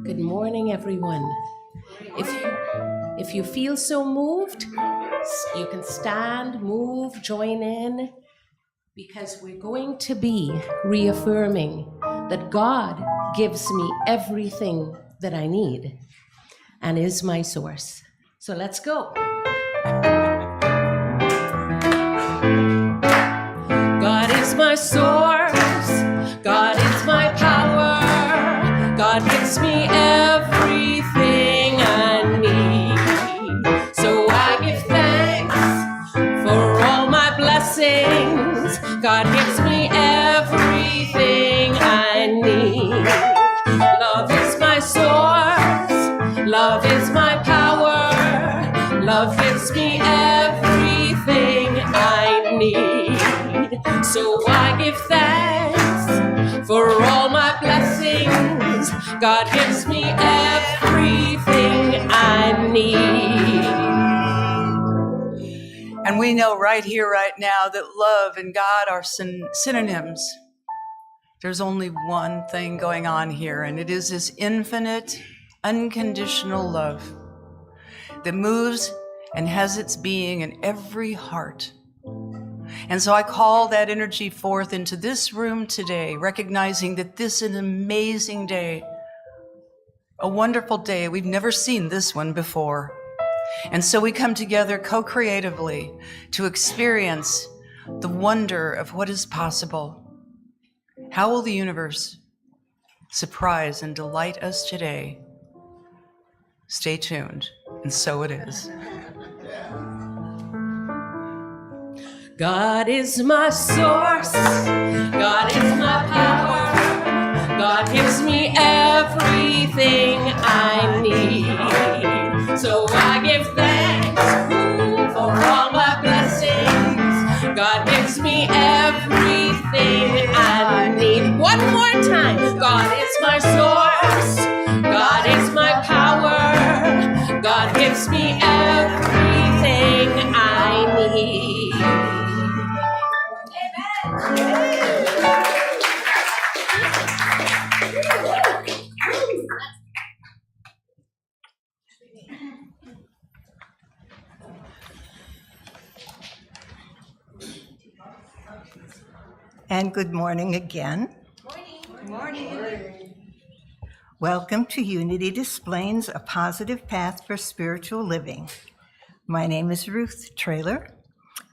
Good morning, everyone. If you feel so moved, you can stand, move, join in, because we're going to be reaffirming that God gives me everything that I need and is my source. So let's go. God is my source. God is my power. God gives me everything I need. So I give thanks for all my blessings. God gives me everything I need. Love is my source. Love is my power. Love gives me everything I need. So I give thanks for all my blessings. God gives me everything I need. And we know right here, right now, that love and God are synonyms. There's only one thing going on here, and it is this infinite, unconditional love that moves and has its being in every heart. And so I call that energy forth into this room today, recognizing that this is an amazing day, a wonderful day. We've never seen this one before. And so we come together co-creatively to experience the wonder of what is possible. How will the universe surprise and delight us today? Stay tuned, and so it is. God is my source, God is my power, God gives me everything I need. So I give thanks for all my blessings. God gives me everything I need. One more time. God is my source, God is my power, God gives me everything I need. And good morning again. Good morning. Welcome to Unity Displays, a positive path for spiritual living. My name is Ruth Traylor,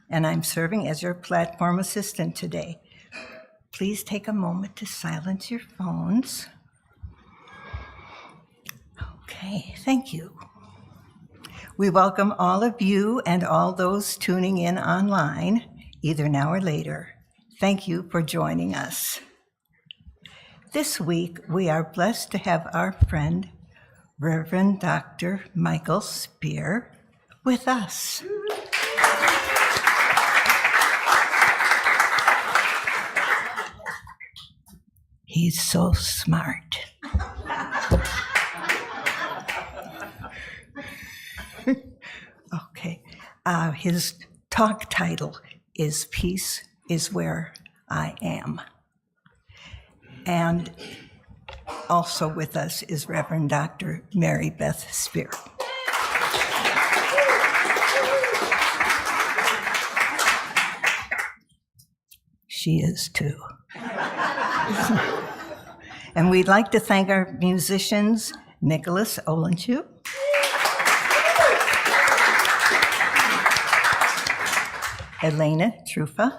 and I'm serving as your platform assistant today. Please take a moment to silence your phones. Okay, thank you. We welcome all of you and all those tuning in online, either now or later. Thank you for joining us. This week, we are blessed to have our friend, Reverend Dr. Michael Speer, with us. He's so smart. Okay, his talk title is Peace is Where I Am. And also with us is Reverend Dr. Mary Beth Speer. She is too. And we'd like to thank our musicians, Nicholas Olynciw, Elena Truffa,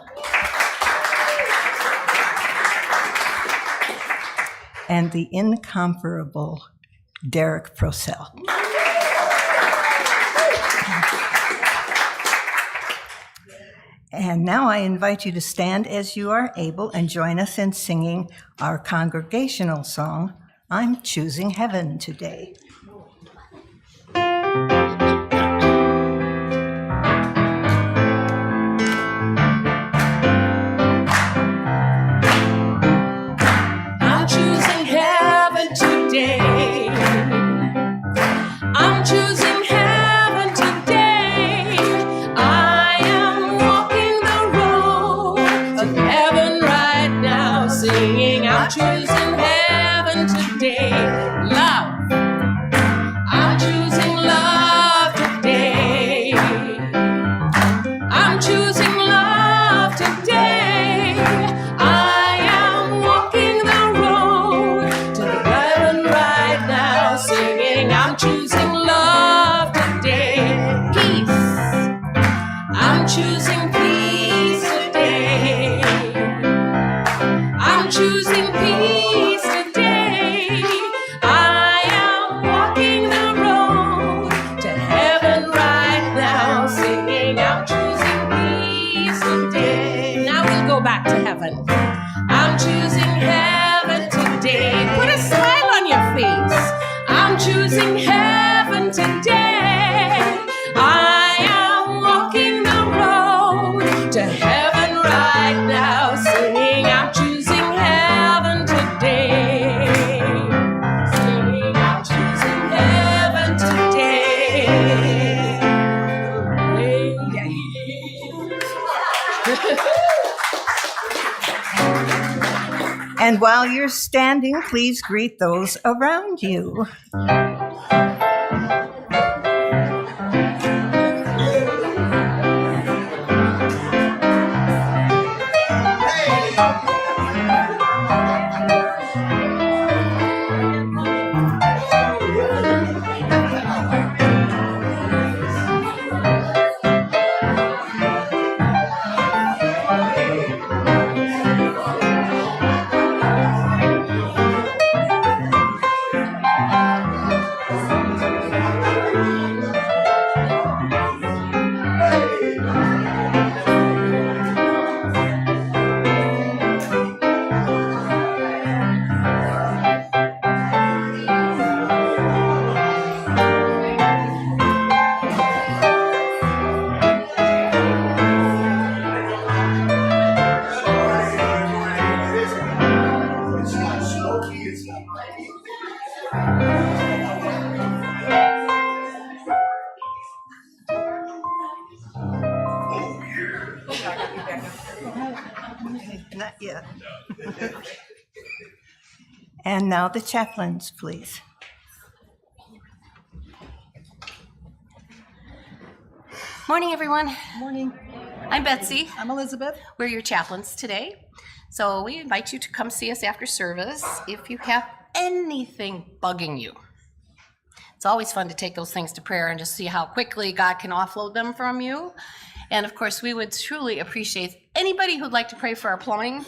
and the incomparable Derrick Procell. And now I invite you to stand as you are able and join us in singing our congregational song, I'm Choosing Heaven Today. I'm choosing heaven today. I'm choosing heaven today. I am walking the road to heaven right now, singing I'm choosing heaven today. Love. I'm choosing love today. I'm choosing love today. I am walking the road to heaven right now, singing I'm choosing love today. Peace. I'm choosing peace today. I'm choosing peace today. I am walking the road to heaven right now, singing I'm choosing peace today. Now we'll go back to heaven. I'm choosing heaven today. Put a smile on your face. I'm choosing heaven today. I am walking the road to heaven right now, singing I'm choosing heaven today. Singing I'm choosing heaven today. And while you're standing, please greet those around you. Not yet. And now the chaplains, please. Morning, everyone. Morning. I'm Betsy. I'm Elizabeth. We're your chaplains today. So we invite you to come see us after service if you have anything bugging you. It's always fun to take those things to prayer and just see how quickly God can offload them from you. And of course, we would truly appreciate anybody who'd like to pray for our plumbing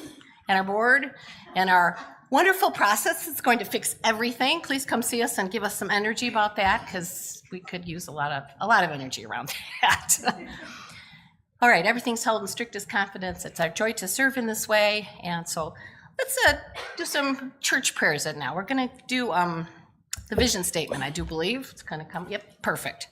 and our board and our wonderful process that's going to fix everything. Please come see us and give us some energy about that, because we could use a lot of energy around that. All right, everything's held in strictest confidence. It's our joy to serve in this way. And so let's do some church prayers now. We're going to do the vision statement, I do believe. It's going to come. Yep, perfect.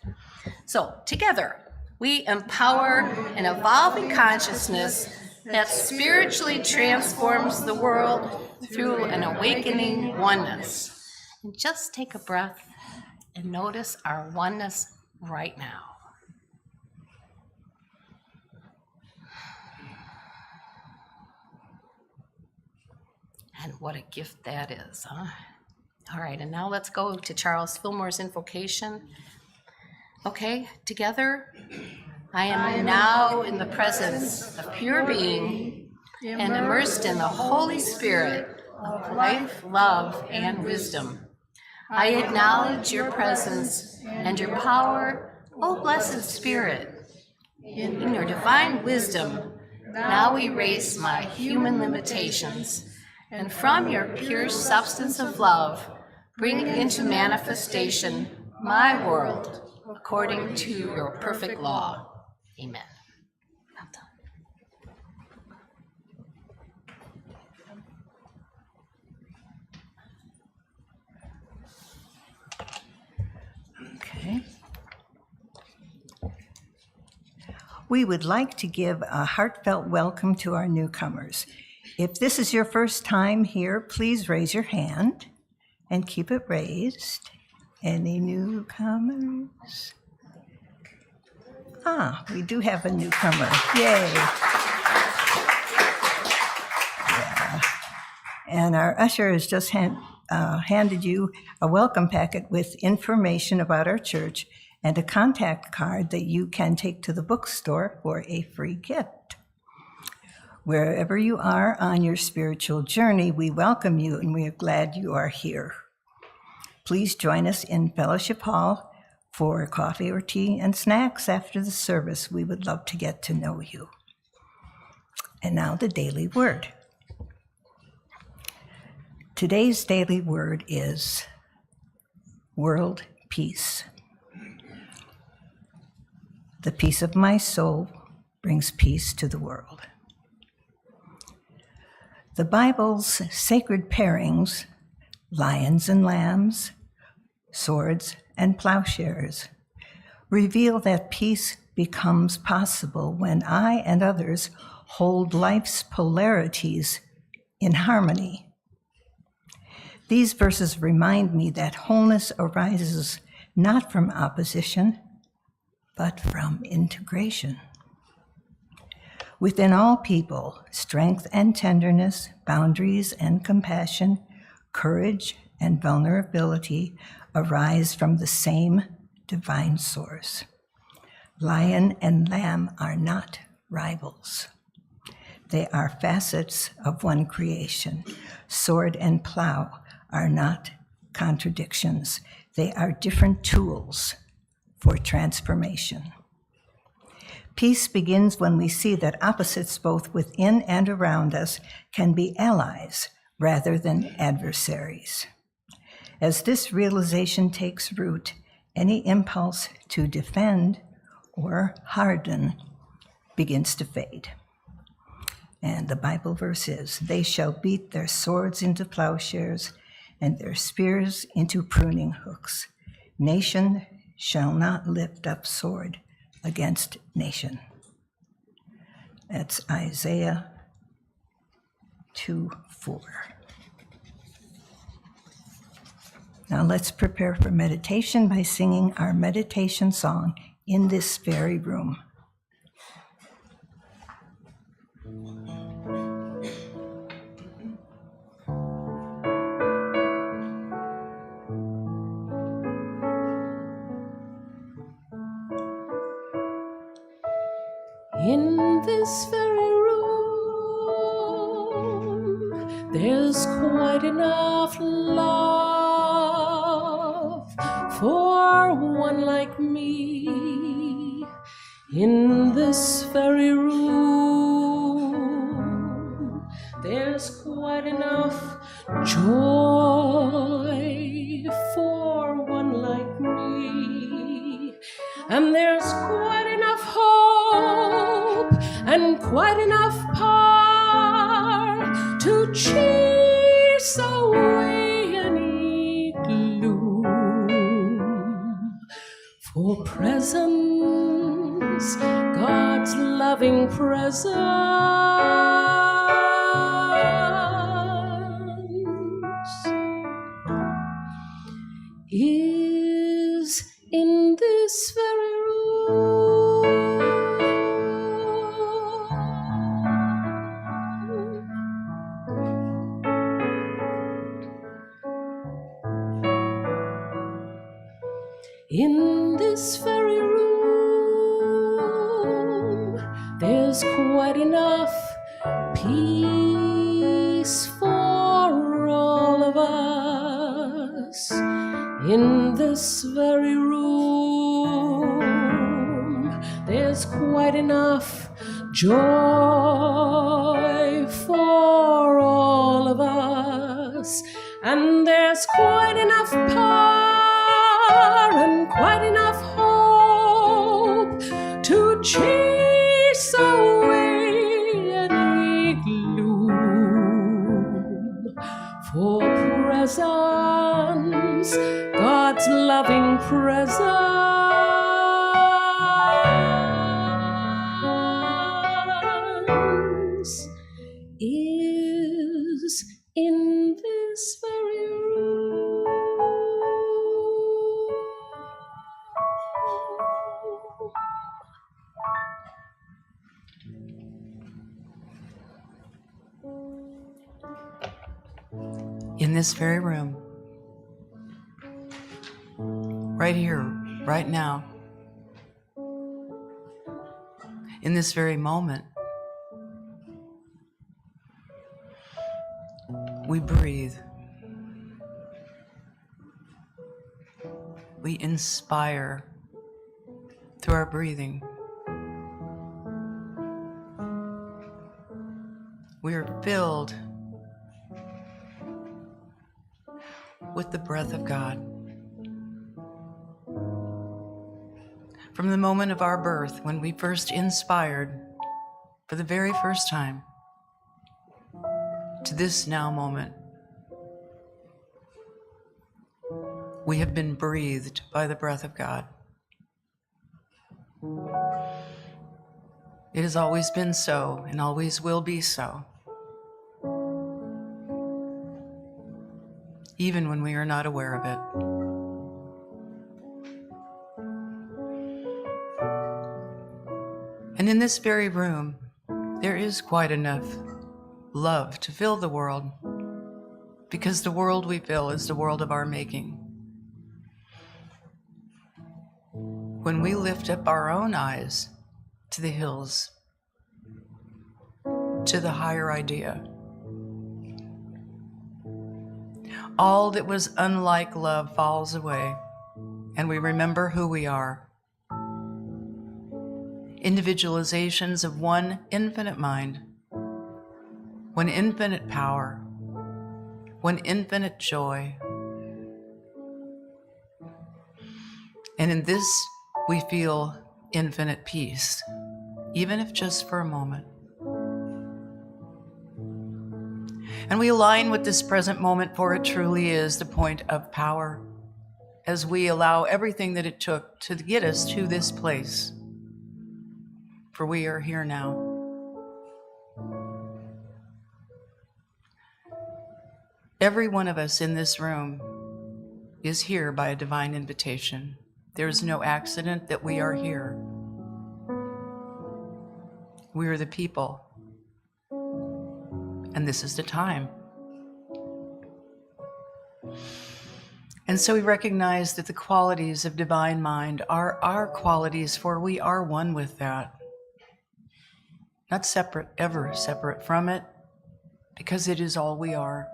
So together, we empower an evolving consciousness that spiritually transforms the world through an awakening oneness. And just take a breath and notice our oneness right now. And what a gift that is, huh? All right, and now let's go to Charles Fillmore's invocation. Okay, together. I am now in the presence of pure being and immersed in the Holy Spirit of life, love, and wisdom. I acknowledge your presence and your power, O blessed Spirit. In your divine wisdom, now erase my human limitations, and from your pure substance of love, bring into manifestation my world according to your perfect law. Amen. Well done. Okay. We would like to give a heartfelt welcome to our newcomers. If this is your first time here, please raise your hand and keep it raised. Any newcomers? We do have a newcomer. Yay. Yeah. And our usher has just handed you a welcome packet with information about our church and a contact card that you can take to the bookstore for a free gift. Wherever you are on your spiritual journey, we welcome you and we are glad you are here. Please join us in Fellowship Hall for coffee or tea and snacks after the service. We would love to get to know you. And now the daily word. Today's daily word is world peace. The peace of my soul brings peace to the world. The Bible's sacred pairings, lions and lambs, swords and plowshares, reveal that peace becomes possible when I and others hold life's polarities in harmony. These verses remind me that wholeness arises not from opposition, but from integration. Within all people, strength and tenderness, boundaries and compassion, courage and vulnerability arise from the same divine source. Lion and lamb are not rivals. They are facets of one creation. Sword and plow are not contradictions. They are different tools for transformation. Peace begins when we see that opposites both within and around us can be allies rather than adversaries. As this realization takes root, any impulse to defend or harden begins to fade. And the Bible verse is, "They shall beat their swords into plowshares and their spears into pruning hooks. Nation shall not lift up sword against nation." That's Isaiah 2:4. Now let's prepare for meditation by singing our meditation song in this very room. In this very room, there's quite enough love for one like me. In this very room, there's quite enough joy for one like me. And there's quite enough hope and quite enough power to chase away any gloom. For presence, God's loving presence, is in this very room. In this very room, there's quite enough peace for all of us. In this very room, there's quite enough joy for all of us. And there's quite enough power and quite enough hope to chase away any gloom. For presence, God's loving presence, is in this very room. In this very room, right here, right now, in this very moment, we breathe. We inspire through our breathing. We are filled with the breath of God. From the moment of our birth, when we first inspired for the very first time, to this now moment, we have been breathed by the breath of God. It has always been so and always will be so, even when we are not aware of it. And in this very room, there is quite enough love to fill the world, because the world we fill is the world of our making. When we lift up our own eyes to the hills, to the higher idea, all that was unlike love falls away, and we remember who we are. Individualizations of one infinite mind, one infinite power, one infinite joy. And in this, we feel infinite peace, even if just for a moment. And we align with this present moment, for it truly is the point of power, as we allow everything that it took to get us to this place. For we are here now. Every one of us in this room is here by a divine invitation. There is no accident that we are here. We are the people, and this is the time. And so we recognize that the qualities of divine mind are our qualities, for we are one with that. not separate, ever separate from it, because it is all we are.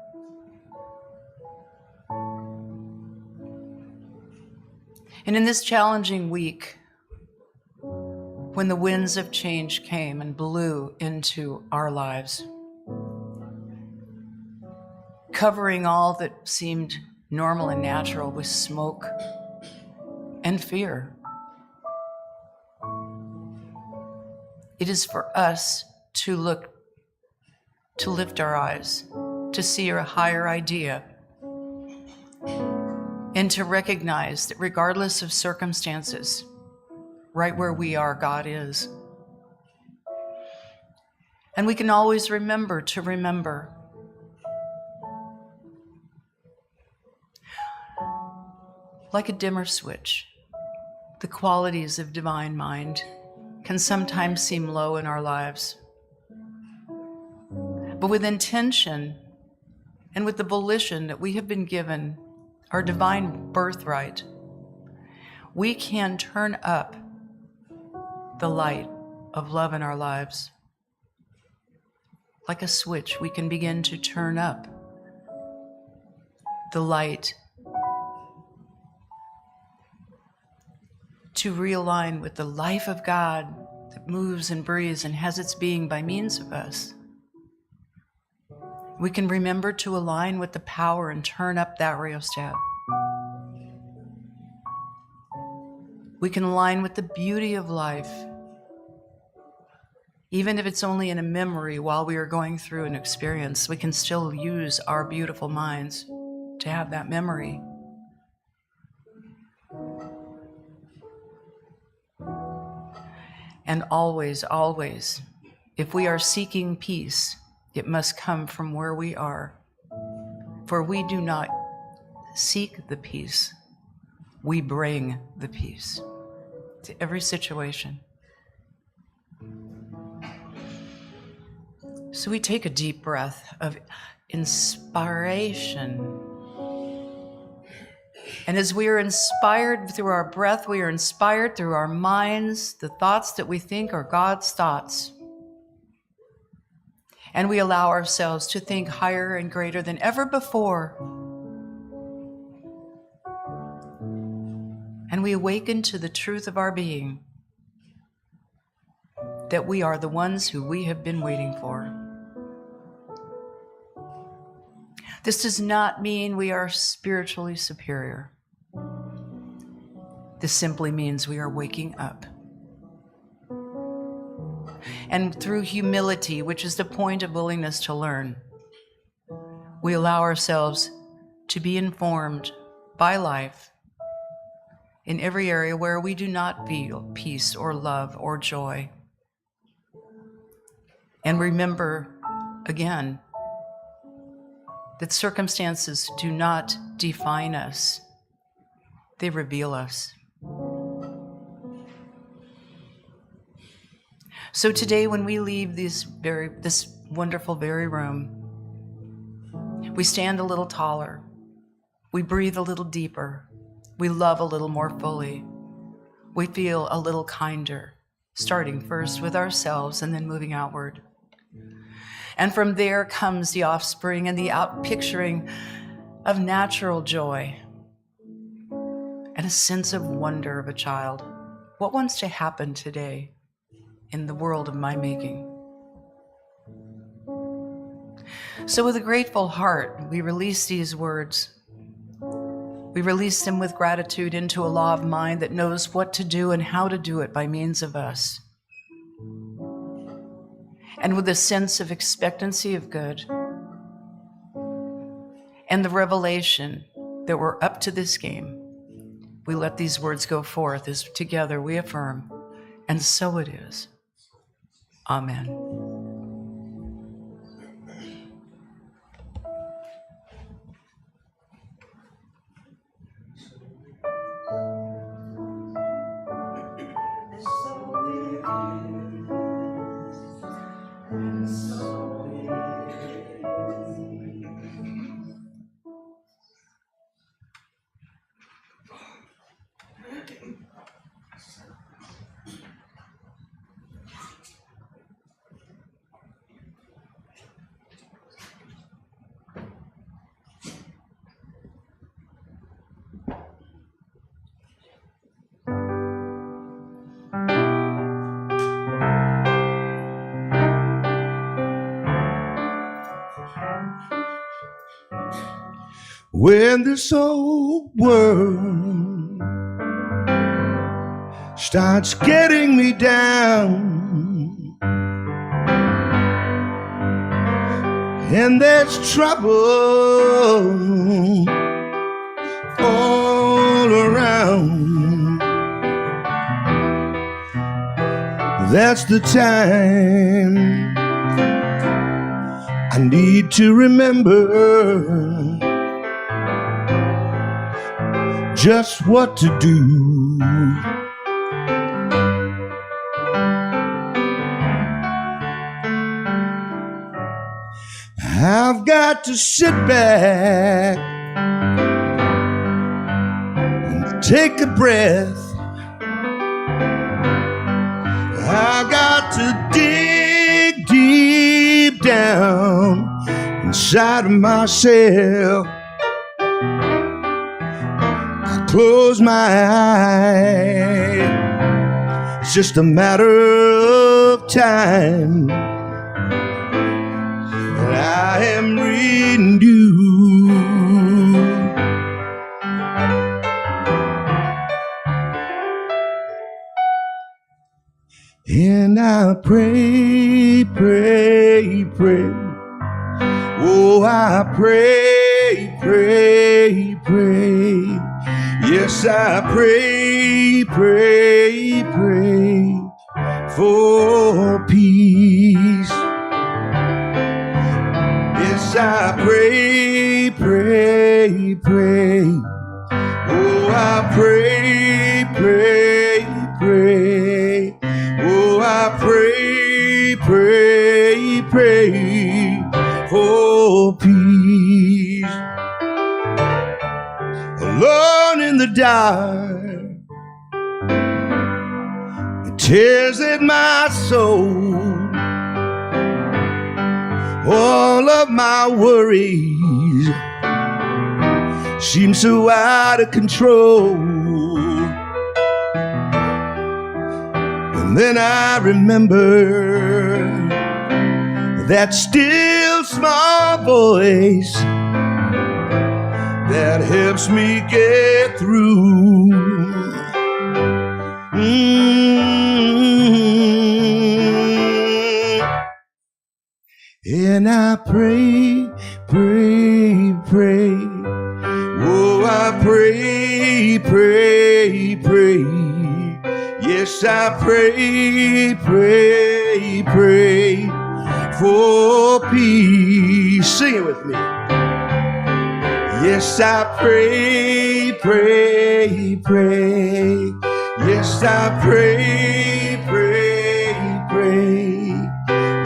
And in this challenging week, when the winds of change came and blew into our lives, covering all that seemed normal and natural with smoke and fear, it is for us to lift our eyes, to see a higher idea, and to recognize that regardless of circumstances, right where we are, God is. And we can always remember to remember. Like a dimmer switch, the qualities of divine mind can sometimes seem low in our lives. But with intention and with the volition that we have been given, our divine birthright, we can turn up the light of love in our lives. Like a switch, we can begin to turn up the light to realign with the life of God that moves and breathes and has its being by means of us. We can remember to align with the power and turn up that rheostat. We can align with the beauty of life, even if it's only in a memory while we are going through an experience. We can still use our beautiful minds to have that memory. And always, always, if we are seeking peace, it must come from where we are. For we do not seek the peace, we bring the peace to every situation. So we take a deep breath of inspiration. And as we are inspired through our breath, we are inspired through our minds. The thoughts that we think are God's thoughts. And we allow ourselves to think higher and greater than ever before. And we awaken to the truth of our being, that we are the ones who we have been waiting for. This does not mean we are spiritually superior. This simply means we are waking up. And through humility, which is the point of willingness to learn, we allow ourselves to be informed by life in every area where we do not feel peace or love or joy. And remember, again, that circumstances do not define us. They reveal us. So today, when we leave this wonderful very room, we stand a little taller. We breathe a little deeper. We love a little more fully. We feel a little kinder, starting first with ourselves and then moving outward. And from there comes the offspring and the outpicturing of natural joy and a sense of wonder of a child. What wants to happen today in the world of my making? So with a grateful heart, we release these words. We release them with gratitude into a law of mind that knows what to do and how to do it by means of us. And with a sense of expectancy of good and the revelation that we're up to this game, we let these words go forth as together we affirm, and so it is. Amen. when this whole world starts getting me down, and there's trouble all around, that's the time I need to remember just what to do. I've got to sit back and take a breath. I've got to dig deep down inside of myself. I close my eyes, it's just a matter of time that I am renewed. And I pray, pray, pray. Oh, I pray, pray, pray. Yes, I pray, pray, pray for peace. Yes, I pray, pray, pray. Oh, I pray, pray, pray. Oh, I pray, pray, pray for peace. Alone in the dark, it tears at my soul. All of my worries seem so out of control. And then I remember that still small voice that helps me get through. And I pray, pray, pray. Oh, I pray, pray, pray. Yes, I pray, pray, pray for peace. Sing it with me. Yes, I pray, pray, pray. Yes, I pray, pray, pray.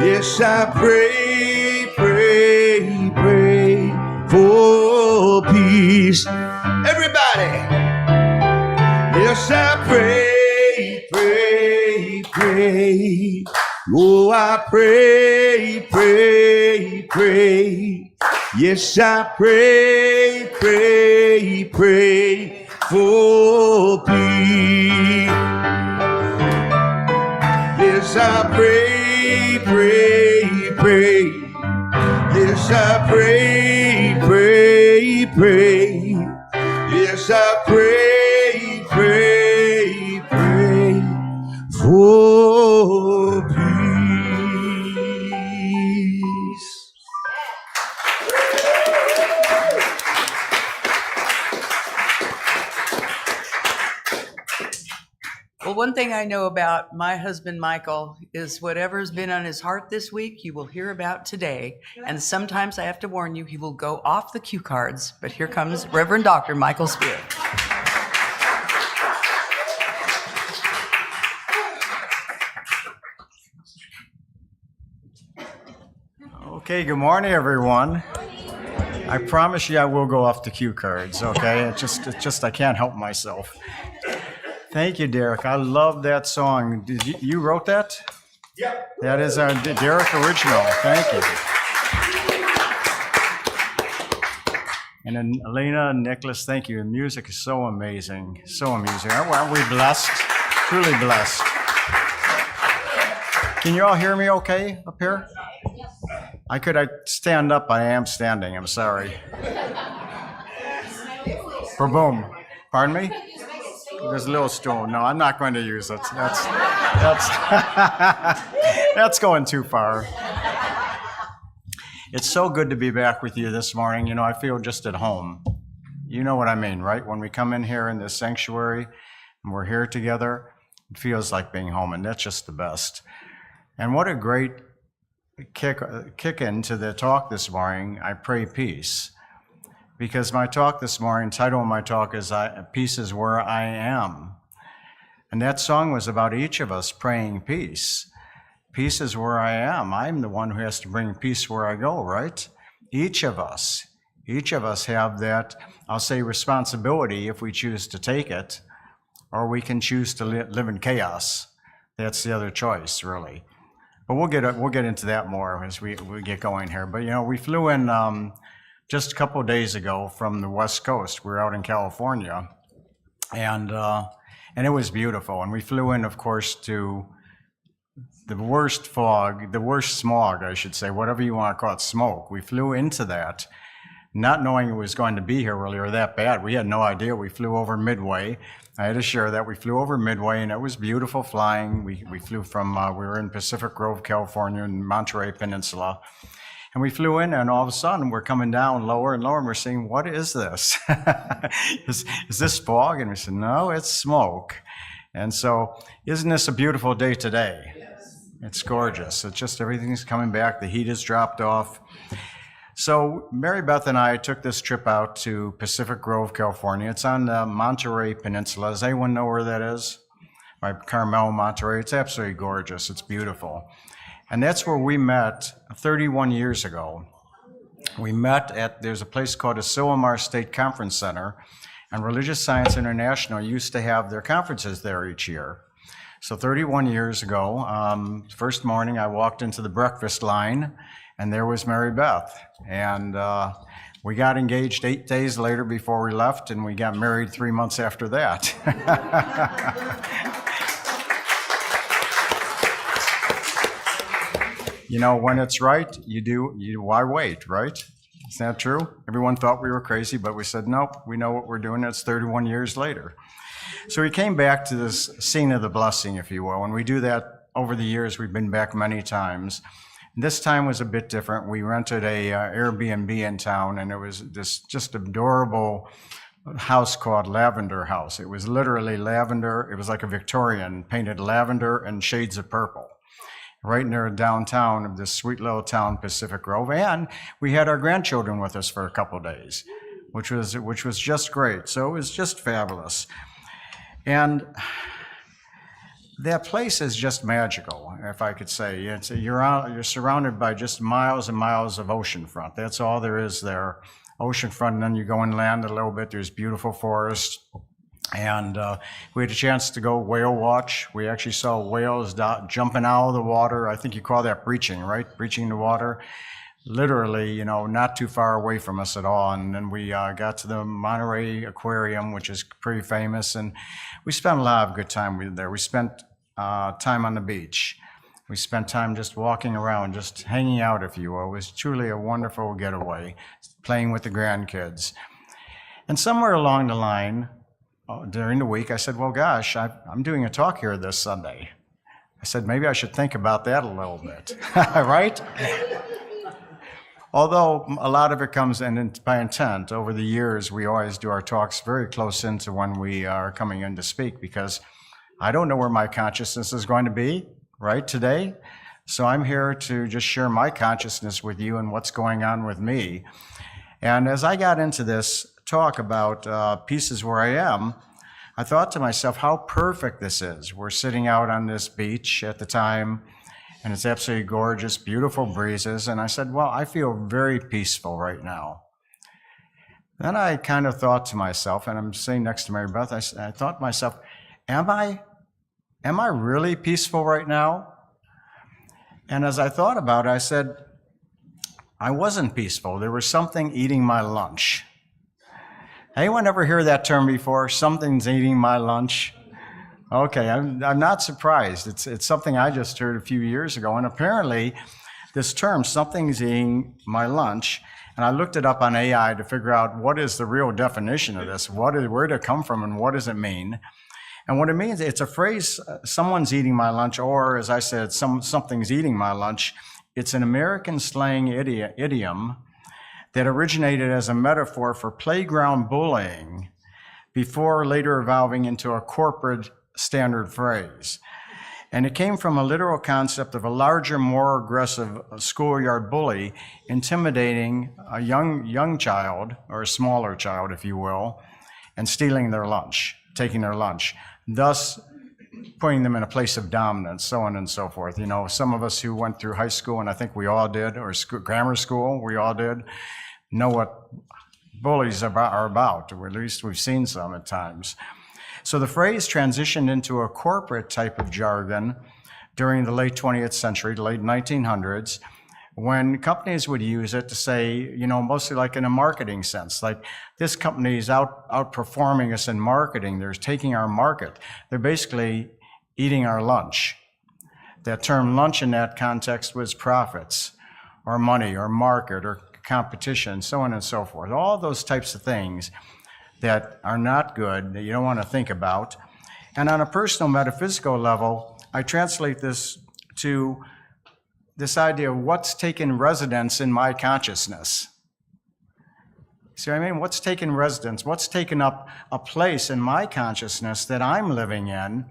Yes, I pray, pray, pray for peace. Everybody. Yes, I pray, pray, pray. Oh, I pray, pray, pray. Yes, I pray, pray, pray for peace. Yes, I pray, pray, pray. Yes, I pray, pray, pray. Yes, I pray, pray, pray for peace. Well, one thing I know about my husband, Michael, is whatever's been on his heart this week, you will hear about today. And sometimes I have to warn you, he will go off the cue cards. But here comes Reverend Dr. Michael Speer. Okay, good morning, everyone. I promise you I will go off the cue cards, okay? It's just I can't help myself. Thank you, Derrick. I love that song. Did you wrote that? Yeah. That is our Derrick original. Thank you. And then Elena and Nicholas, thank you. The music is so amazing, so amusing. Aren't we blessed? Truly blessed. Can you all hear me okay up here? I stand up. I am standing. I'm sorry. Boom. Pardon me? There's a little stool. No, I'm not going to use it. That's that's going too far. It's so good to be back with you this morning. You know, I feel just at home. You know what I mean, right? When we come in here in this sanctuary and we're here together, it feels like being home, and that's just the best. And what a great kick into the talk this morning. I pray peace. Because my talk this morning, title of my talk is Peace is Where I Am. And that song was about each of us praying peace. Peace is where I am. I'm the one who has to bring peace where I go, right? Each of us have that, I'll say, responsibility if we choose to take it, or we can choose to live in chaos. That's the other choice, really. But we'll get into that more as we get going here. But, you know, we flew in just a couple of days ago from the West Coast. We're out in California, and it was beautiful. And we flew in, of course, to the worst smog, I should say, whatever you want to call it, smoke. We flew into that, not knowing it was going to be here really or that bad. We had no idea. We flew over Midway. I had to share that. We flew over Midway, and it was beautiful flying. We flew from, we were in Pacific Grove, California, in Monterey Peninsula. And we flew in, and all of a sudden, we're coming down lower and lower, and we're saying, what is this? is this fog? And we said, no, it's smoke. And so, isn't this a beautiful day today? Yes. It's gorgeous. It's just everything's coming back. The heat has dropped off. So, Mary Beth and I took this trip out to Pacific Grove, California. It's on the Monterey Peninsula. Does anyone know where that is? By Carmel, Monterey. It's absolutely gorgeous. It's beautiful. And that's where we met 31 years ago. We met there's a place called the Silomar State Conference Center, and Religious Science International used to have their conferences there each year. So 31 years ago, first morning I walked into the breakfast line, and there was Mary Beth. And we got engaged 8 days later before we left, and we got married 3 months after that. You know, when it's right, why wait, right? Is that true? Everyone thought we were crazy, but we said, nope, we know what we're doing. It's 31 years later. So we came back to this scene of the blessing, if you will, and we do that over the years. We've been back many times. This time was a bit different. We rented a Airbnb in town, and it was this just adorable house called Lavender House. It was literally lavender. It was like a Victorian, painted lavender and shades of purple, right near downtown of this sweet little town, Pacific Grove. And we had our grandchildren with us for a couple of days, which was just great. So it was just fabulous. And that place is just magical, if I could say. You're surrounded by just miles and miles of oceanfront. That's all there is there. Oceanfront, and then you go inland a little bit. There's beautiful forest. And we had a chance to go whale watch. We actually saw whales jumping out of the water. I think you call that breaching, right? Breaching the water. Literally, you know, not too far away from us at all. And then we got to the Monterey Aquarium, which is pretty famous. And we spent a lot of good time there. We spent time on the beach. We spent time just walking around, just hanging out, if you will. It was truly a wonderful getaway, playing with the grandkids. And somewhere along the line, during the week, I said, well, gosh, I'm doing a talk here this Sunday. I said, maybe I should think about that a little bit, right? Although a lot of it comes in by intent. Over the years, we always do our talks very close into when we are coming in to speak, because I don't know where my consciousness is going to be, right, today. So I'm here to just share my consciousness with you and what's going on with me. And as I got into this talk about peace is where I am, I thought to myself, how perfect this is. We're sitting out on this beach at the time, and it's absolutely gorgeous, beautiful breezes. And I said, well, I feel very peaceful right now. Then I kind of thought to myself, and I'm sitting next to Mary Beth, I thought to myself, am I really peaceful right now? And as I thought about it, I said, I wasn't peaceful. There was something eating my lunch. Anyone ever hear that term before? Something's eating my lunch? Okay, I'm not surprised. It's something I just heard a few years ago, and apparently this term, something's eating my lunch, and I looked it up on AI to figure out what is the real definition of this, where did it come from, and what does it mean? And what it means, it's a phrase, someone's eating my lunch, or as I said, something's eating my lunch. It's an American slang idiom that originated as a metaphor for playground bullying before later evolving into a corporate standard phrase. And it came from a literal concept of a larger, more aggressive schoolyard bully intimidating a young child, or a smaller child, if you will, and stealing their lunch, taking their lunch, thus putting them in a place of dominance, so on and so forth. You know, some of us who went through high school, and I think we all did, or grammar school, we all did, know what bullies are about, or at least we've seen some at times. So the phrase transitioned into a corporate type of jargon during the late 20th century, the late 1900s, when companies would use it to say, you know, mostly like in a marketing sense, like this company is outperforming us in marketing, they're taking our market. They're basically eating our lunch. That term lunch in that context was profits, or money, or market, or competition, so on and so forth. All those types of things that are not good, that you don't want to think about. And on a personal metaphysical level, I translate this to this idea of what's taken residence in my consciousness. See what I mean? What's taken residence? What's taken up a place in my consciousness that I'm living in,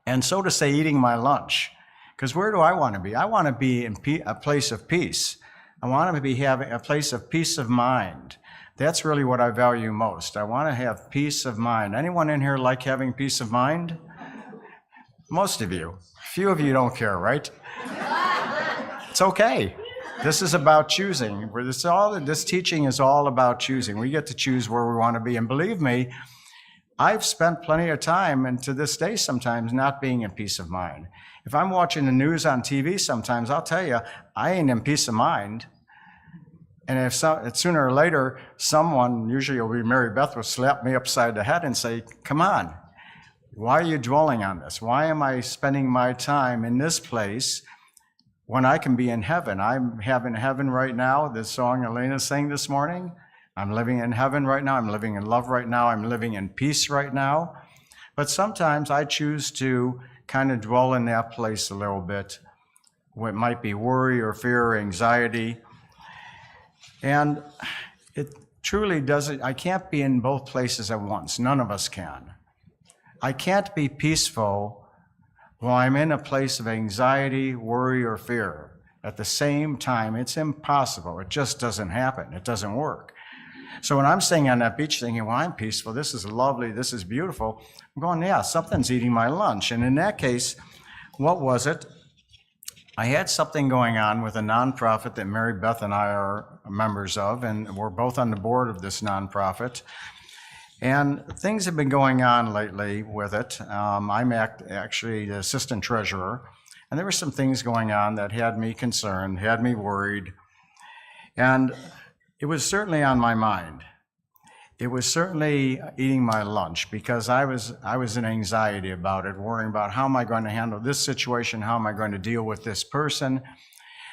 and so to say, eating my lunch. Because where do I want to be? I want to be in a place of peace. I want to be having a place of peace of mind. That's really what I value most. I want to have peace of mind. Anyone in here like having peace of mind? Most of you. Few of you don't care, right? It's okay. This is about choosing. This teaching is all about choosing. We get to choose where we want to be. And believe me, I've spent plenty of time, and to this day sometimes, not being in peace of mind. If I'm watching the news on TV sometimes, I'll tell you, I ain't in peace of mind. And if sooner or later, someone, usually it'll be Mary Beth, will slap me upside the head and say, come on, why are you dwelling on this? Why am I spending my time in this place when I can be in heaven? I'm having heaven right now. The song Elena sang this morning, I'm living in heaven right now. I'm living in love right now. I'm living in peace right now. But sometimes I choose to kind of dwell in that place a little bit. It might be worry or fear or anxiety. And it truly doesn't, I can't be in both places at once. None of us can. I can't be peaceful while I'm in a place of anxiety, worry, or fear. At the same time, it's impossible. It just doesn't happen. It doesn't work. So when I'm sitting on that beach thinking, well, I'm peaceful, this is lovely, this is beautiful, I'm going, yeah, something's eating my lunch. And in that case, what was it? I had something going on with a nonprofit that Mary Beth and I are members of, and we're both on the board of this nonprofit. And things have been going on lately with it. I'm actually the assistant treasurer, and there were some things going on that had me concerned, had me worried, and it was certainly on my mind. It was certainly eating my lunch because I was in anxiety about it, worrying about how am I going to handle this situation, how am I going to deal with this person.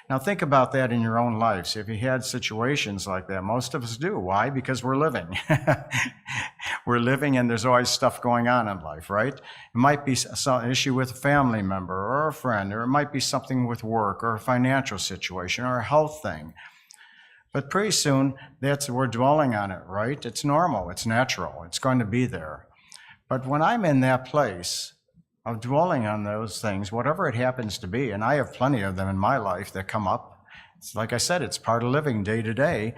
Now think about that in your own lives. If you had situations like that, most of us do. Why? Because we're living. We're living and there's always stuff going on in life, right? It might be some issue with a family member or a friend, or it might be something with work or a financial situation or a health thing. But pretty soon, we're dwelling on it, right? It's normal, it's natural, it's going to be there. But when I'm in that place of dwelling on those things, whatever it happens to be, and I have plenty of them in my life that come up, it's like I said, it's part of living day to day,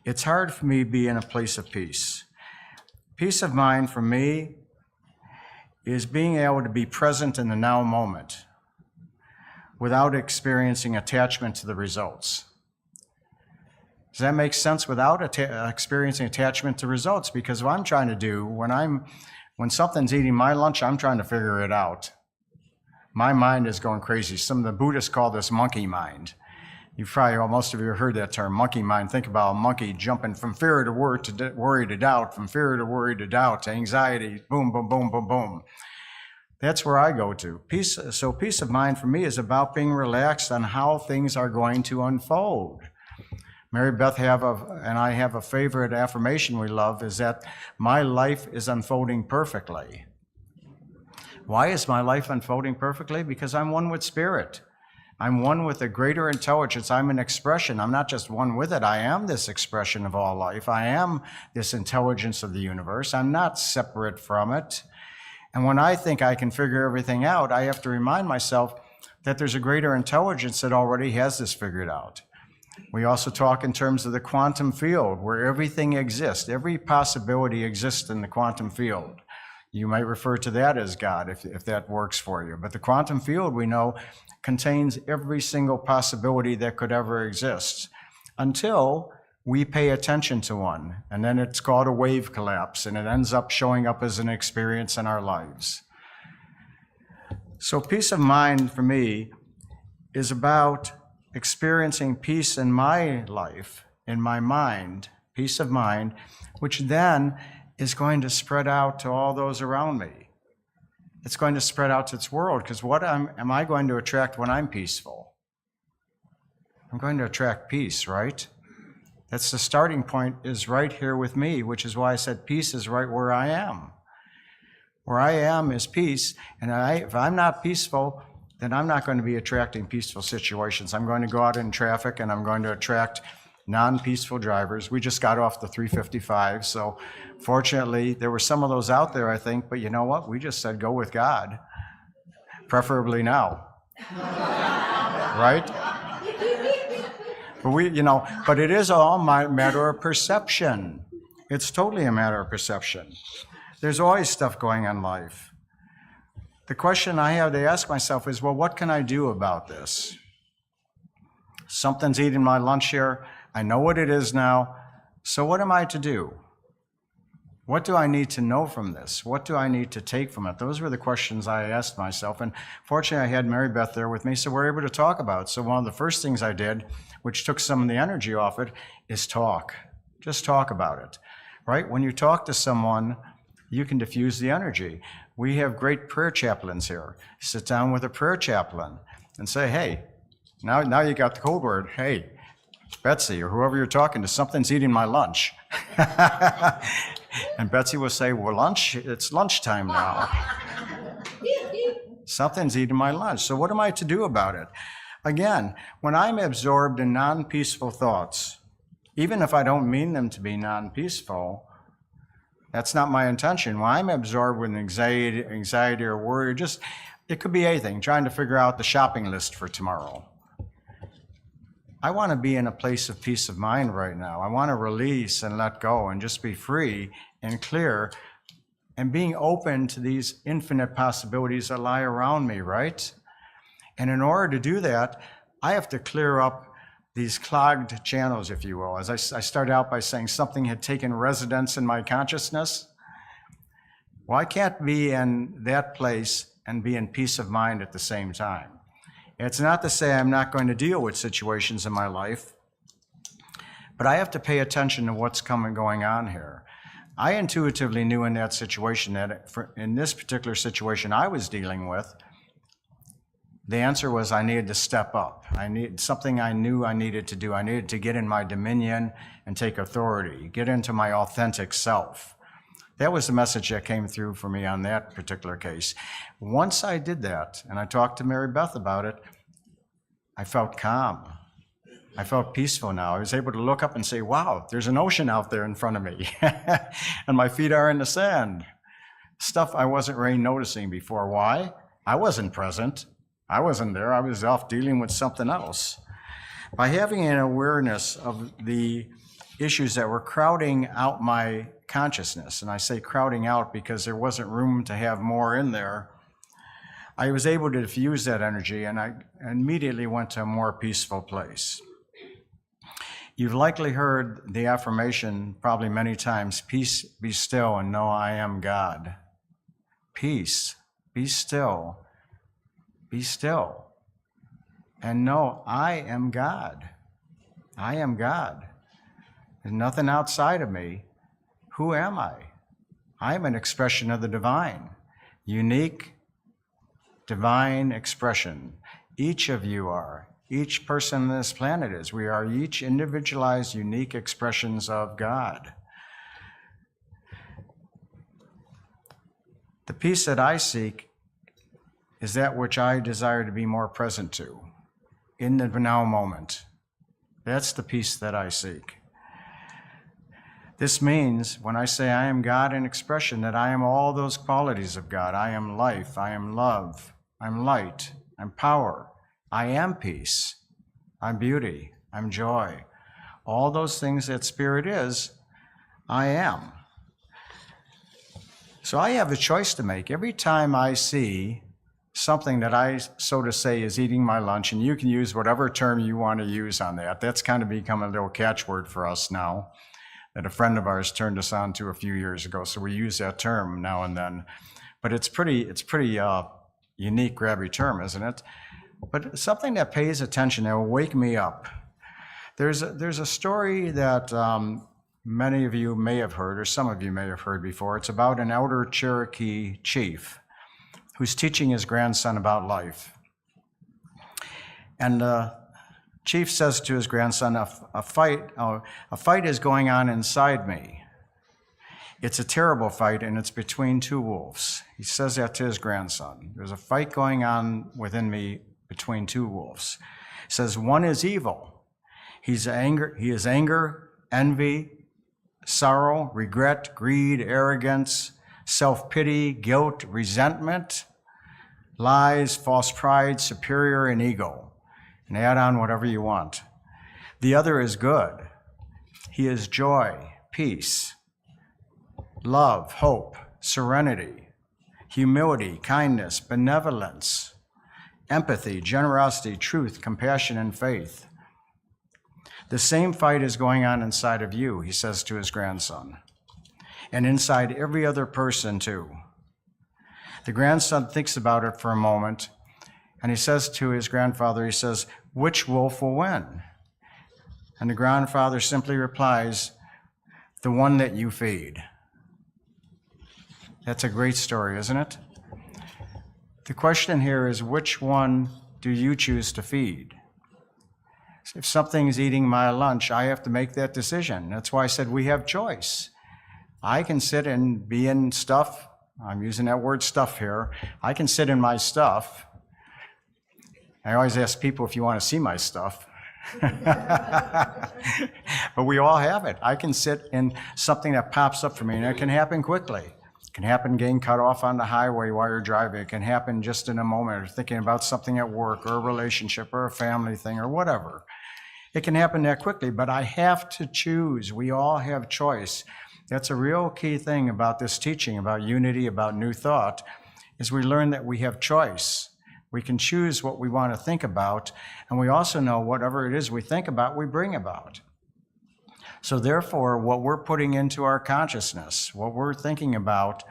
it's hard for me to be in a place of peace. Peace of mind for me is being able to be present in the now moment without experiencing attachment to the results. Does that make sense? Without experiencing attachment to results? Because what I'm trying to do, when something's eating my lunch, I'm trying to figure it out. My mind is going crazy. Some of the Buddhists call this monkey mind. Most of you have heard that term, monkey mind. Think about a monkey jumping from fear to worry to doubt, from fear to worry to doubt to anxiety, boom, boom, boom, boom, boom. That's where I go to. Peace of mind for me is about being relaxed on how things are going to unfold. Mary Beth and I have a favorite affirmation we love, is that my life is unfolding perfectly. Why is my life unfolding perfectly? Because I'm one with Spirit. I'm one with a greater intelligence. I'm an expression. I'm not just one with it. I am this expression of all life. I am this intelligence of the universe. I'm not separate from it. And when I think I can figure everything out, I have to remind myself that there's a greater intelligence that already has this figured out. We also talk in terms of the quantum field, where everything exists. Every possibility exists in the quantum field. You might refer to that as God, if that works for you. But the quantum field, we know, contains every single possibility that could ever exist, until we pay attention to one. And then it's called a wave collapse, and it ends up showing up as an experience in our lives. So peace of mind for me is about experiencing peace in my life, in my mind, peace of mind, which then is going to spread out to all those around me. It's going to spread out to its world, because what am I going to attract when I'm peaceful? I'm going to attract peace, right? That's the starting point, is right here with me, which is why I said peace is right where I am. Where I am is peace, and if I'm not peaceful, then I'm not going to be attracting peaceful situations. I'm going to go out in traffic, and I'm going to attract non-peaceful drivers. We just got off the 355, so fortunately, there were some of those out there, I think, but you know what? We just said go with God, preferably now, right? But it is all a matter of perception. It's totally a matter of perception. There's always stuff going on in life. The question I have to ask myself is, well, what can I do about this? Something's eating my lunch here. I know what it is now. So what am I to do? What do I need to know from this? What do I need to take from it? Those were the questions I asked myself. And fortunately, I had Mary Beth there with me, so we're able to talk about it. So one of the first things I did, which took some of the energy off it, is talk. Just talk about it, right? When you talk to someone, you can diffuse the energy. We have great prayer chaplains here. Sit down with a prayer chaplain and say, hey, now you got the code word. Hey, Betsy, or whoever you're talking to, something's eating my lunch. And Betsy will say, well, it's lunchtime now. Something's eating my lunch. So what am I to do about it? Again, when I'm absorbed in non-peaceful thoughts, even if I don't mean them to be non-peaceful, that's not my intention. When I'm absorbed with anxiety or worry, or it could be anything, trying to figure out the shopping list for tomorrow. I want to be in a place of peace of mind right now. I want to release and let go and just be free and clear and being open to these infinite possibilities that lie around me, right? And in order to do that, I have to clear up these clogged channels, if you will. As I started out by saying something had taken residence in my consciousness. Well, I can't be in that place and be in peace of mind at the same time. It's not to say I'm not going to deal with situations in my life, but I have to pay attention to what's going on here. I intuitively knew in that situation that in this particular situation I was dealing with, the answer was I needed to step up. I needed something I knew I needed to do. I needed to get in my dominion and take authority, get into my authentic self. That was the message that came through for me on that particular case. Once I did that, and I talked to Mary Beth about it, I felt calm. I felt peaceful now. I was able to look up and say, wow, there's an ocean out there in front of me. And my feet are in the sand. Stuff I wasn't really noticing before. Why? I wasn't present. I wasn't there. I was off dealing with something else. By having an awareness of the issues that were crowding out my consciousness, and I say crowding out because there wasn't room to have more in there, I was able to diffuse that energy, and I immediately went to a more peaceful place. You've likely heard the affirmation probably many times, peace, be still, and know I am God. Peace, be still, and know I am God. I am God. There's nothing outside of me. Who am I? I am an expression of the divine, unique, divine expression. Each of you are. Each person on this planet is. We are each individualized, unique expressions of God. The peace that I seek is that which I desire to be more present to in the now moment. That's the peace that I seek. This means when I say I am God in expression, that I am all those qualities of God. I am life, I am love, I'm light, I'm power, I am peace, I'm beauty, I'm joy. All those things that Spirit is, I am. So I have a choice to make. Every time I see something that I, so to say, is eating my lunch, and you can use whatever term you want to use on that. That's kind of become a little catchword for us now, that a friend of ours turned us on to a few years ago. So we use that term now and then. But it's pretty unique, grabby term, isn't it? But something that pays attention, that will wake me up. There's a story that many of you may have heard, or some of you may have heard before. It's about an elder Cherokee chief who's teaching his grandson about life. And the chief says to his grandson, a fight is going on inside me. It's a terrible fight, and it's between two wolves. He says that to his grandson. There's a fight going on within me between two wolves. He says, one is evil. He is anger, envy, sorrow, regret, greed, arrogance, self-pity, guilt, resentment, lies, false pride, superior, and ego. And add on whatever you want. The other is good. He is joy, peace, love, hope, serenity, humility, kindness, benevolence, empathy, generosity, truth, compassion, and faith. The same fight is going on inside of you, he says to his grandson, and inside every other person too. The grandson thinks about it for a moment, and he says to his grandfather, he says, which wolf will win? And the grandfather simply replies, the one that you feed. That's a great story, isn't it? The question here is, which one do you choose to feed? If something's eating my lunch, I have to make that decision. That's why I said we have choice. I can sit and be in stuff. I'm using that word stuff here. I can sit in my stuff. I always ask people if you want to see my stuff. But we all have it. I can sit in something that pops up for me, and it can happen quickly. It can happen getting cut off on the highway while you're driving. It can happen just in a moment, or thinking about something at work, or a relationship, or a family thing, or whatever. It can happen that quickly, but I have to choose. We all have choice. That's a real key thing about this teaching, about unity, about new thought, is we learn that we have choice. We can choose what we want to think about, and we also know whatever it is we think about, we bring about. So therefore, what we're putting into our consciousness, what we're thinking about,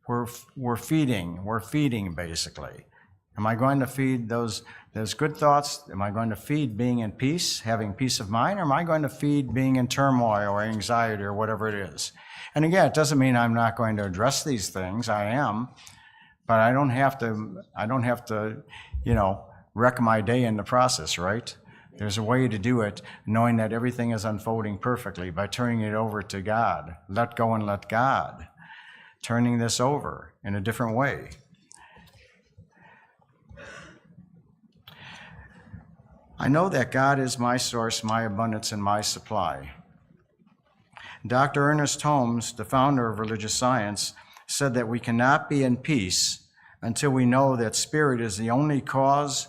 we're feeding basically. Am I going to feed those good thoughts? Am I going to feed being in peace, having peace of mind, or am I going to feed being in turmoil or anxiety or whatever it is? And again, it doesn't mean I'm not going to address these things. I am, but I don't have to, wreck my day in the process, right? There's a way to do it, knowing that everything is unfolding perfectly by turning it over to God. Let go and let God. Turning this over in a different way. I know that God is my source, my abundance, and my supply. Dr. Ernest Holmes, the founder of religious science, said that we cannot be in peace until we know that Spirit is the only cause,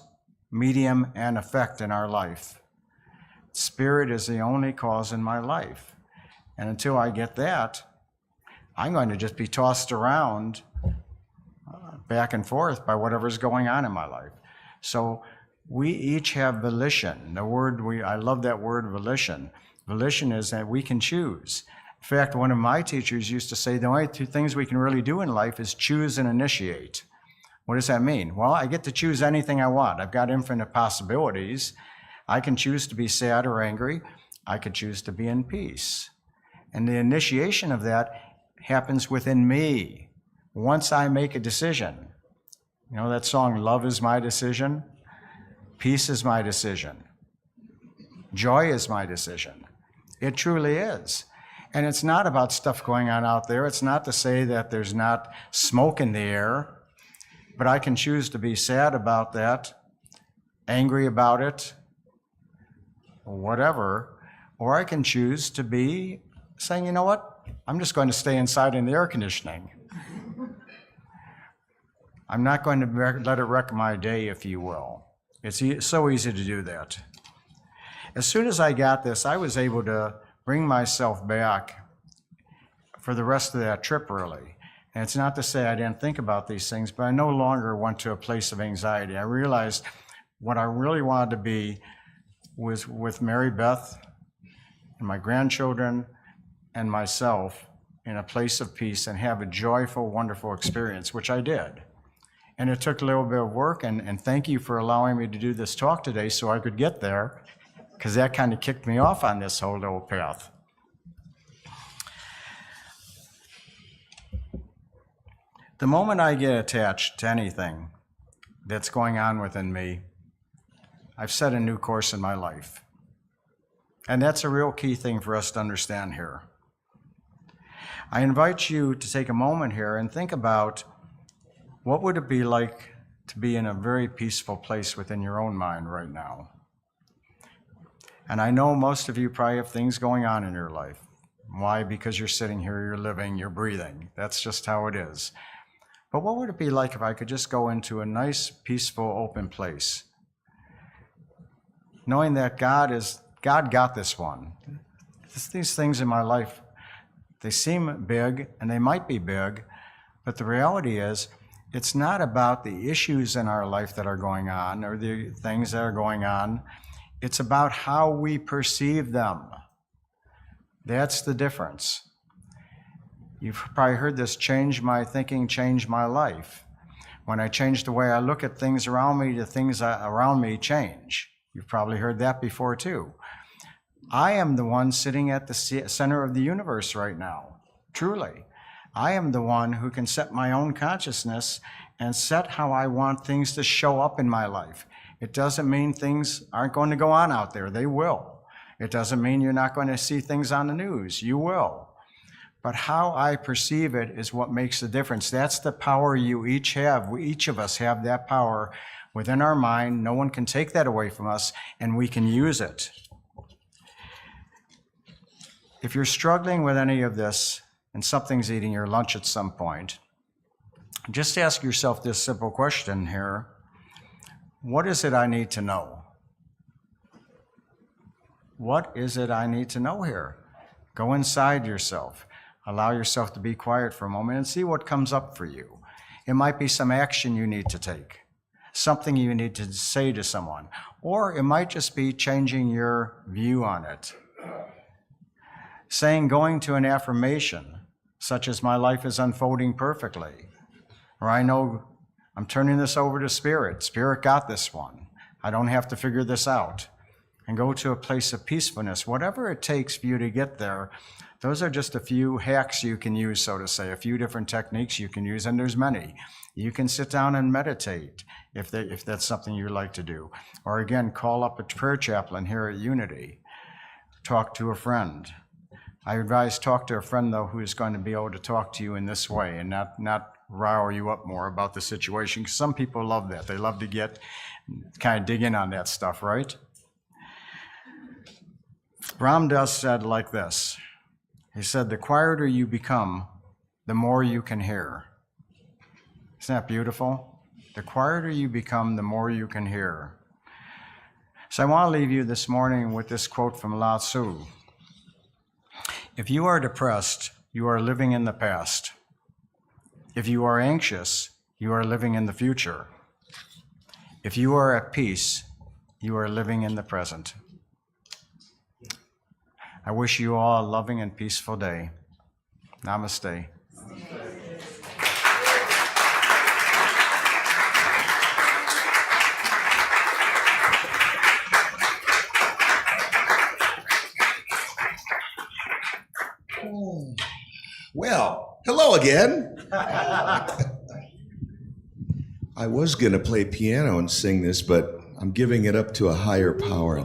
medium, and effect in our life. Spirit is the only cause in my life. And until I get that, I'm going to just be tossed around back and forth by whatever's going on in my life. So we each have volition. I love that word volition. Volition is that we can choose. In fact, one of my teachers used to say the only two things we can really do in life is choose and initiate. What does that mean? Well, I get to choose anything I want. I've got infinite possibilities. I can choose to be sad or angry. I could choose to be in peace. And the initiation of that happens within me. Once I make a decision, You know that song, Love is My Decision? Peace is my decision. Joy is my decision. It truly is. And it's not about stuff going on out there. It's not to say that there's not smoke in the air, but I can choose to be sad about that, angry about it, or whatever, or I can choose to be saying, you know what, I'm just going to stay inside in the air conditioning. I'm not going to let it wreck my day, if you will. It's so easy to do that. As soon as I got this, I was able to bring myself back for the rest of that trip, really. And it's not to say I didn't think about these things, but I no longer went to a place of anxiety. I realized what I really wanted to be was with Mary Beth and my grandchildren and myself in a place of peace and have a joyful, wonderful experience, which I did. And it took a little bit of work, and thank you for allowing me to do this talk today so I could get there, because that kind of kicked me off on this whole little path. The moment I get attached to anything that's going on within me, I've set a new course in my life. And that's a real key thing for us to understand here. I invite you to take a moment here and think about what would it be like to be in a very peaceful place within your own mind right now. And I know most of you probably have things going on in your life. Why? Because you're sitting here, you're living, you're breathing. That's just how it is. But what would it be like if I could just go into a nice, peaceful, open place, knowing that God got this one. These things in my life, they seem big, and they might be big, but the reality is, it's not about the issues in our life that are going on or the things that are going on. It's about how we perceive them. That's the difference. You've probably heard this, change my thinking, change my life. When I change the way I look at things around me, the things around me change. You've probably heard that before too. I am the one sitting at the center of the universe right now, truly. I am the one who can set my own consciousness and set how I want things to show up in my life. It doesn't mean things aren't going to go on out there. They will. It doesn't mean you're not going to see things on the news. You will. But how I perceive it is what makes the difference. That's the power you each have. Each of us have that power within our mind. No one can take that away from us, and we can use it. If you're struggling with any of this and something's eating your lunch at some point, just ask yourself this simple question here. What is it I need to know? What is it I need to know here? Go inside yourself. Allow yourself to be quiet for a moment and see what comes up for you. It might be some action you need to take, something you need to say to someone, or it might just be changing your view on it. Going to an affirmation, such as my life is unfolding perfectly, or I know I'm turning this over to Spirit. Spirit got this one. I don't have to figure this out. And go to a place of peacefulness. Whatever it takes for you to get there, those are just a few hacks you can use, so to say, a few different techniques you can use, and there's many. You can sit down and meditate if that's something you like to do. Or again, call up a prayer chaplain here at Unity. Talk to a friend. I advise talk to a friend, though, who is going to be able to talk to you in this way and not rile you up more about the situation, because some people love that. They love to get kind of dig in on that stuff, right? Ram Dass said like this. He said, the quieter you become, the more you can hear. Isn't that beautiful? The quieter you become, the more you can hear. So I want to leave you this morning with this quote from Lao Tzu. If you are depressed, you are living in the past. If you are anxious, you are living in the future. If you are at peace, you are living in the present. I wish you all a loving and peaceful day. Namaste. Well, hello again. I was going to play piano and sing this, but I'm giving it up to a higher power.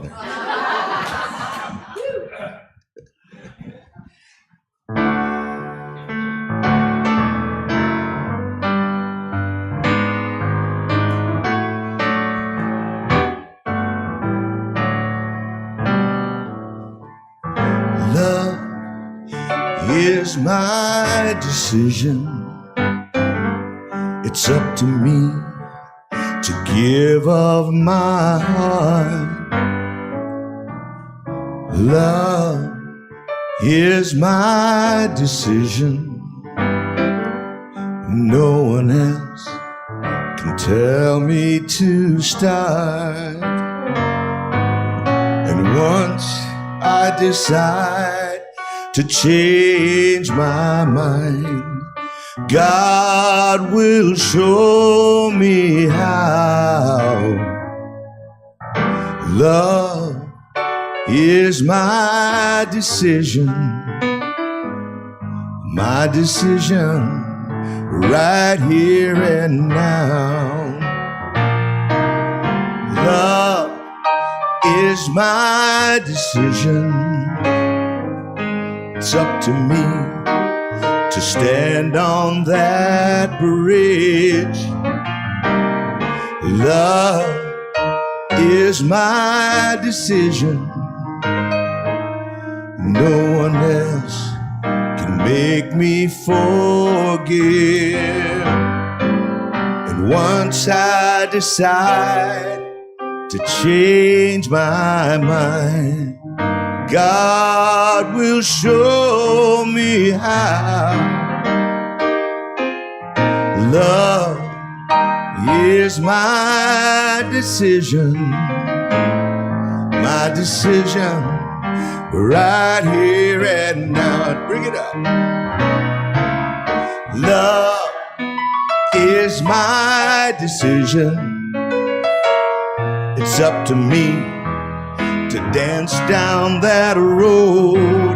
Love is my decision. It's up to me to give of my heart. Love is my decision. No one else can tell me to start. And once I decide to change my mind, God will show me how. Love is my decision right here and now. Love is my decision. It's up to me to stand on that bridge. Love is my decision. No one else can make me forgive. And once I decide to change my mind, God will show me how. Love is my decision right here and now. Bring it up. Love is my decision. It's up to me to dance down that road.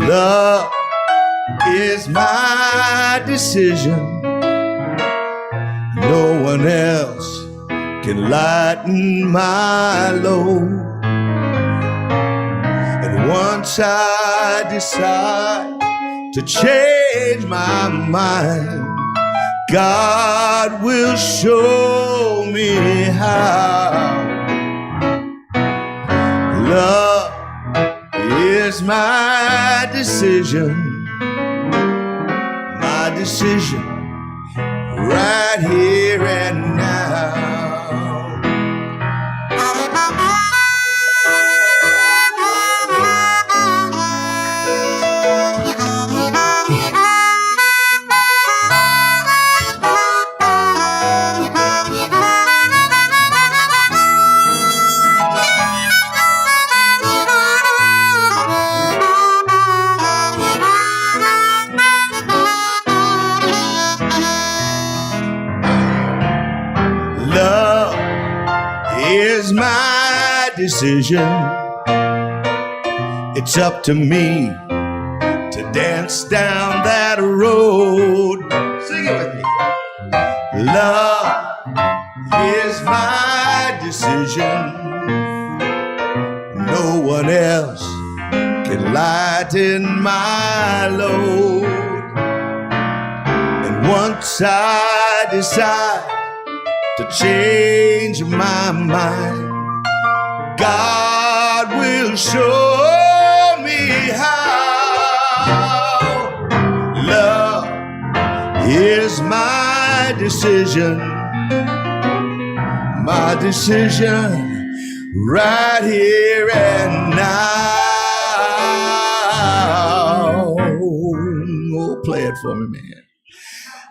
Love is my decision. No one else can lighten my load. And once I decide to change my mind, God will show me how. Love is my decision right here and now. Is my decision. It's up to me to dance down that road. Sing it with me. Love is my decision. No one else can lighten my load. And once I decide to change my mind, God will show me how. Love is my decision right here and now. Oh, play it for me, man.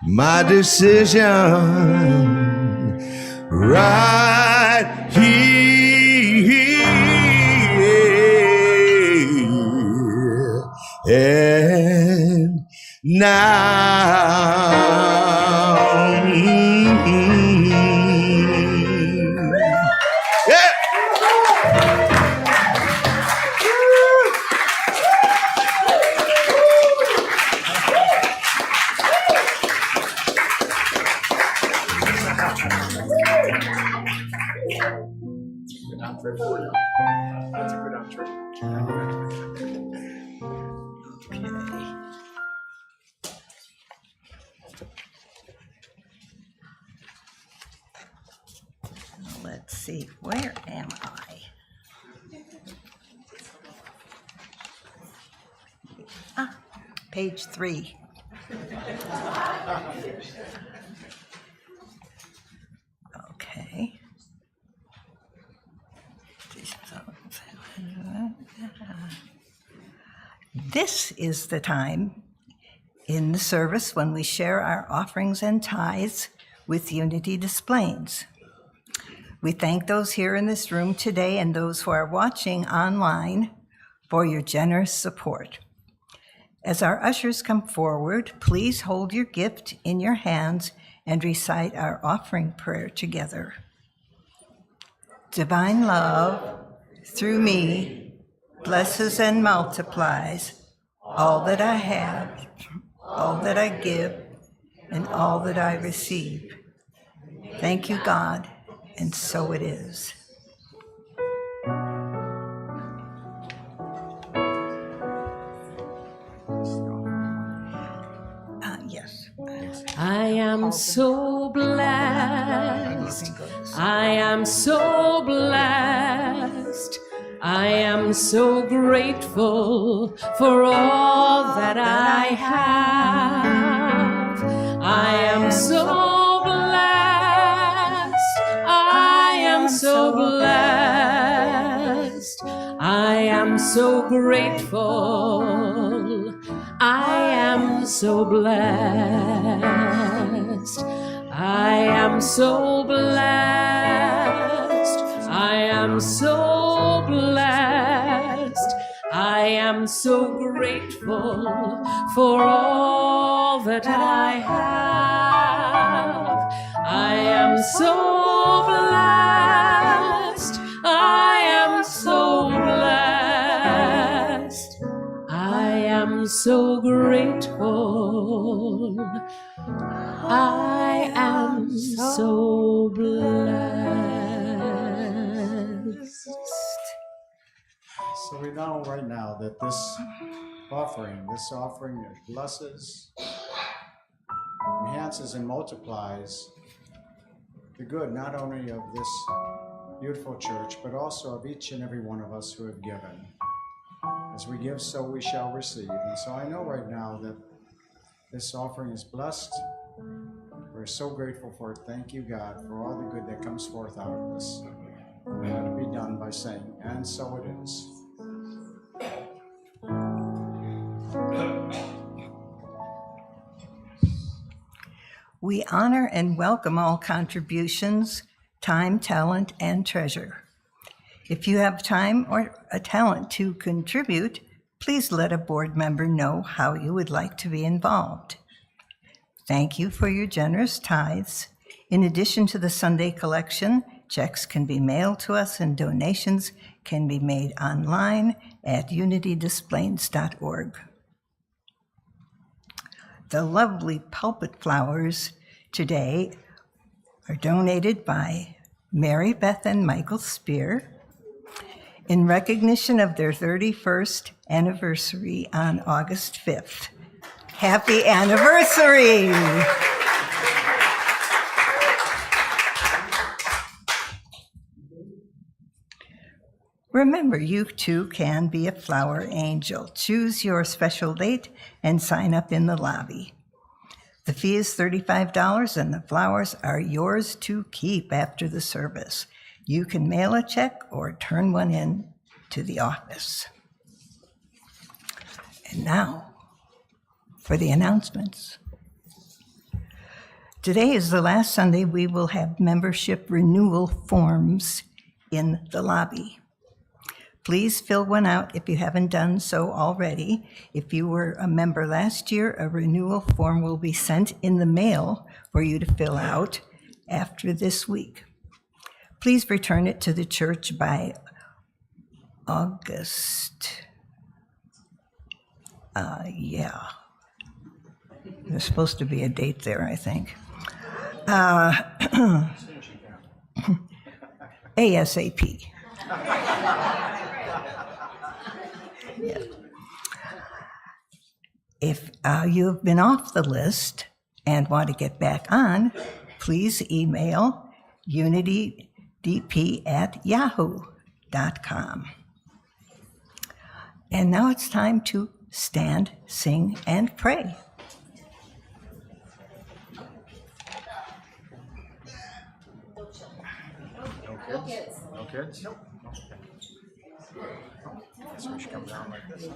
My decision right here and now. Yeah. Good entree for you. That's a good entree. Let's see, where am I? Page 3. Okay. This is the time in the service when we share our offerings and tithes with Unity Displays. We thank those here in this room today and those who are watching online for your generous support. As our ushers come forward, please hold your gift in your hands and recite our offering prayer together. Divine love, through me, blesses and multiplies all that I have, all that I give, and all that I receive. Thank you, God, and so it is. Yes. I am so blessed. I am so blessed. I am so grateful for all that I have. I am so blessed. I am so blessed. I am so grateful. I am so blessed. I am so blessed. I am so blessed. I am so grateful for all that I have. I am so blessed. I am so blessed. I am so grateful. I am so blessed. So we know right now that this offering that blesses, enhances, and multiplies the good not only of this beautiful church, but also of each and every one of us who have given. As we give, so we shall receive. And so I know right now that this offering is blessed. We're so grateful for it. Thank you, God, for all the good that comes forth out of this. We're going to be done by saying, and so it is. We honor and welcome all contributions, time, talent, and treasure. If you have time or a talent to contribute, please let a board member know how you would like to be involved. Thank you for your generous tithes. In addition to the Sunday collection, checks can be mailed to us and donations can be made online at unitydisplays.org. The lovely pulpit flowers today are donated by Mary Beth and Michael Speer in recognition of their 31st anniversary on August 5th. Happy anniversary! Remember, you too can be a flower angel. Choose your special date and sign up in the lobby. The fee is $35 and the flowers are yours to keep after the service. You can mail a check or turn one in to the office. And now for the announcements. Today is the last Sunday we will have membership renewal forms in the lobby. Please fill one out if you haven't done so already. If you were a member last year, a renewal form will be sent in the mail for you to fill out after this week. Please return it to the church by August. There's supposed to be a date there, I think. ASAP. Yes. If you've been off the list and want to get back on, please email unitydp@yahoo.com. And now it's time to stand, sing, and pray. No kids? Nope. So we should come down like this.